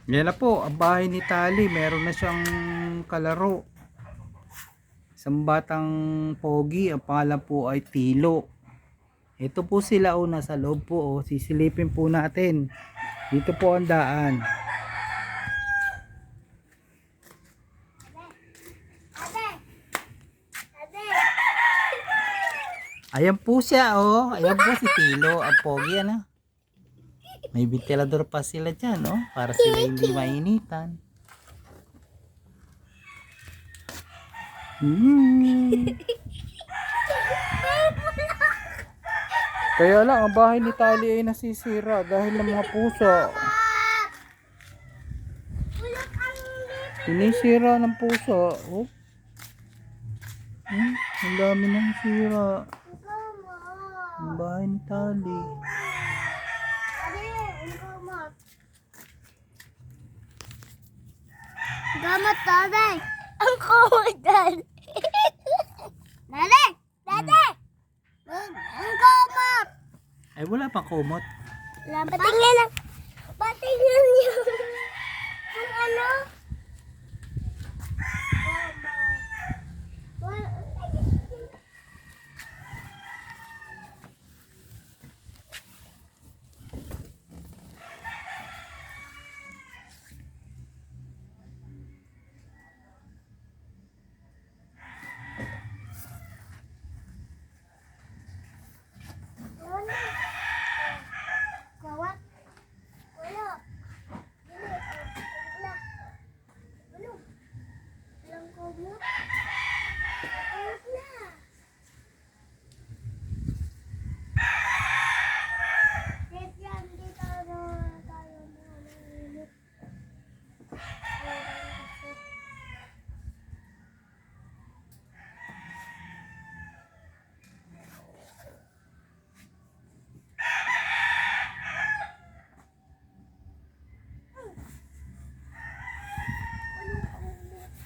Yan na po, ang bahay ni Tali. Meron na siyang kalaro. Isang batang pogi. Ang pangalan po ay Tilo. Ito po sila nasa loob po. Sisilipin po natin. Dito po ang daan. Ayan po siya Ayan po si Tilo. Ang pogi May ventilador pa sila dyan para sila hindi mainitan. Kaya lang ang bahay ni Tali ay nasisira dahil ng mga pusa. Sinisira ng pusa. Ang dami nang sira. Ang bahay ni Tali. Gamat, Daddy! Ang kumot, Daddy! Daddy! Daddy! Ang kumot! Ay wala pang kumot. Patingin lang. Patingin niyo. Ang ano? Gawat. Wala. Ano? Walang kumot. Kumot na. Yan, dito na tayo malinit.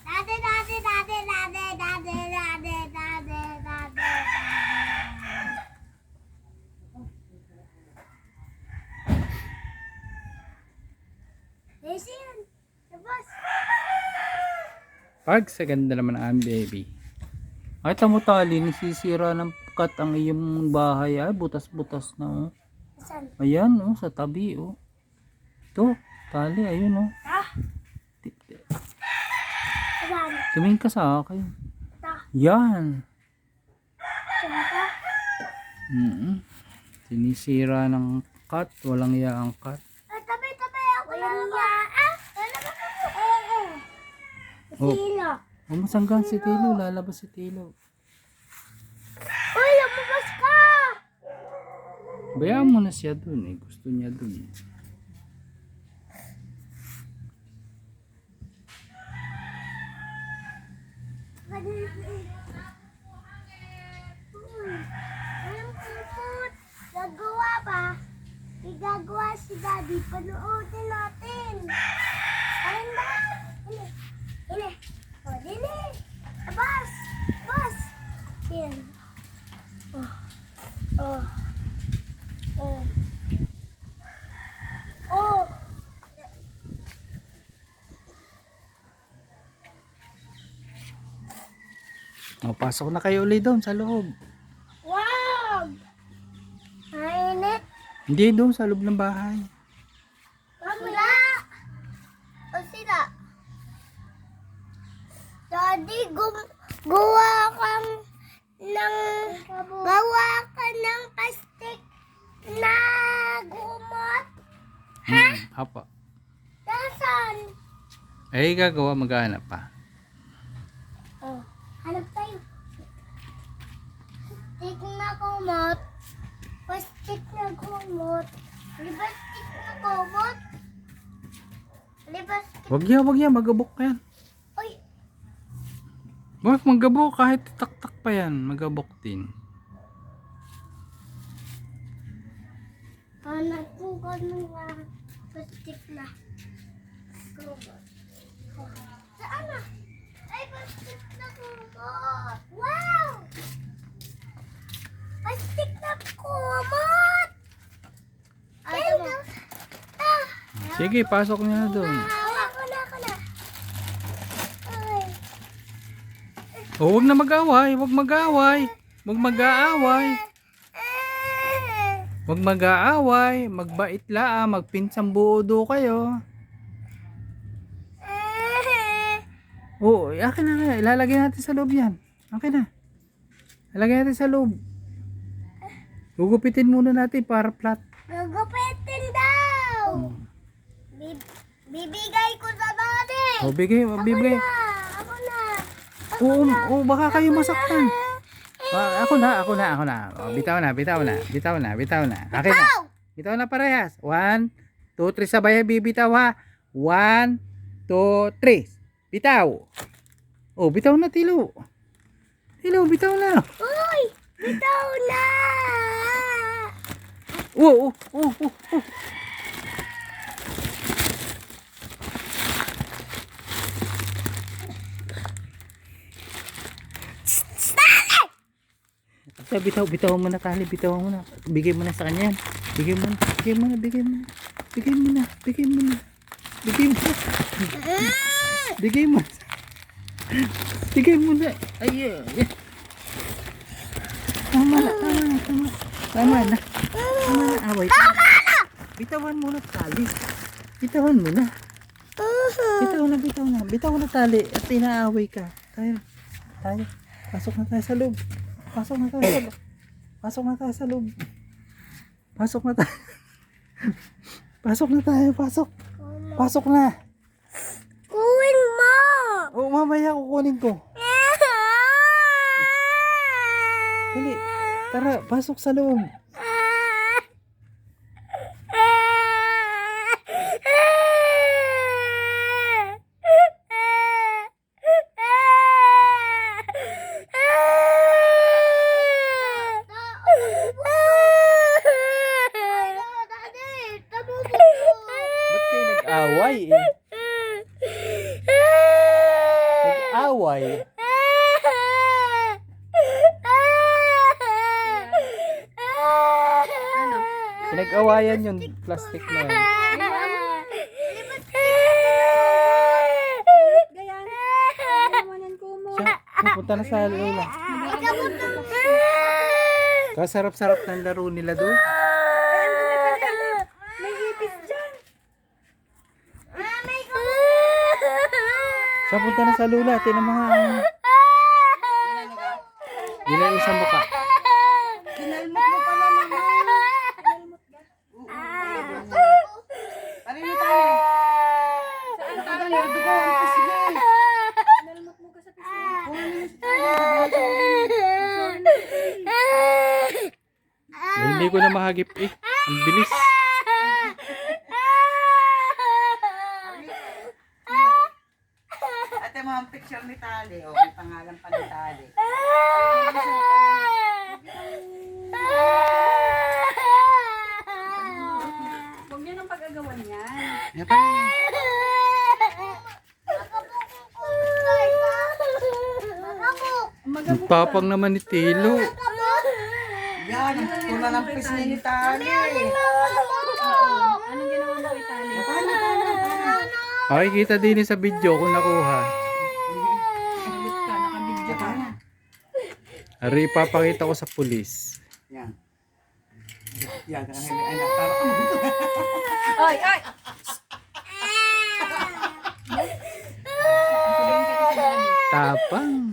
Dade, dade, dade, dade, dade, dade, dade, dade. Listen, labas. Pag sa ganda naman ang baby. Ay tamo Tali, nasisira ng kat ang iyong bahay. Ay butas-butas na Saan? Ayan sa tabi Ito, Tali, ayun Saan? Tumingin ka sa akin. Ta. Yan. Saan ka? Sinisira ng kat, walang yaang kat. Ay, tabi, tabi. Ako lang yan. Lalabas ako. Oo. Sila. Masanggan si Tilo, lalabas si Tilo. Uy, lumabas ka! Bayaan mo na siya dun gusto niya dun Walang kumot. Gagawa pa. Igagawa si Daddy. Panoodin natin. Ayun ba? Hili. Hili. O, dili. Labas. Labas. Yan. Oh. Oh. Oh. Oh. Pasok na kayo ulit doon sa loob. Wow! Mainit. Hindi doon sa loob ng bahay. Sila. O sila. Daddy, gawa ka ng plastic na gumot. Ha? Apa. Nasaan? Ay gagawa, maghanap pa. Oh, hanap tayo. Stick na kumot. Plastic na kumot. Libastik na kumot. Libastik. Wag yan, magabok yan. Uy, Wag magabok, kahit taktak pa yan, magabok din. hanap ko ganun nga. Plastic na kumot. Saan na? Ay, plastic na kumot. Wow! Plastic na kumot! Ay, Sige, pasok niyo na doon. Ako na. Ay. Oh, wag na mag-away, wag mag-away. Wag mag-aaway. Wag mag-aaway, magbait lang, magpinsang buo kayo. Oo, akin na. Ilalagay natin sa loob yan. Akin na. Ilalagay natin sa loob. Gugupitin muna natin para flat. Gugupitin daw. Bibigay ko sa daddy. O, bigay. Ako na. Oo, baka kayo masaktan. Ako na. O, bitaw na. Akin na. Bitaw na parehas. 1, 2, 3, sabay bibitaw ha. 1, 2, 3. Bitaw. Oh, bitaw na, Tilo. Bitaw na. Uy! Bitaw na! Oh. Bitaw mo na, tali. Bitaw mo na. Bigay mo na sa kanya yan. Bigay mo na. Bigay mo na. Ay. Tama na. Away. Bitawan mo na tali. Bitaw na tali. At inaaway ka. Tayo. Pasok na tayo sa loob. Pasok na tayo. Pasok na. Kuwin mo! Oh, mamaya kukunin ko. Dali. Tara, pasok sa loob. Ba't kayo nag-away eh? Nag-away? Pinag-awayan yung plastic na yun. Siya, punta na sa lola. Kasarap-sarap ng laro nila doon. Siya, punta na sa lola. Tinan mga... Yun yung sa mukha. Kinalmot mo pala naman. Kinalmot ka. Parin tayo. Saan tayo? Dugo ang pisngi. Kinalmot mo ka sa pisngi. Hindi ko na mahagip eh. Ang bilis. Ate mo ang picture ni Tali. O, may pangalan pa ni Tali. Huwag niyo nang pag-agawan yan. Tapang naman ni Tilo. Yan, ang tula ng pisngi ni Tali. Anong ginawa mo kay Tali? Ay, kita din sa video kung nakuha. Nakabidyo ka na. Ari, ipapakita ko sa pulis. Yan. Yan, anak, para ka mo. Ay! Tapang.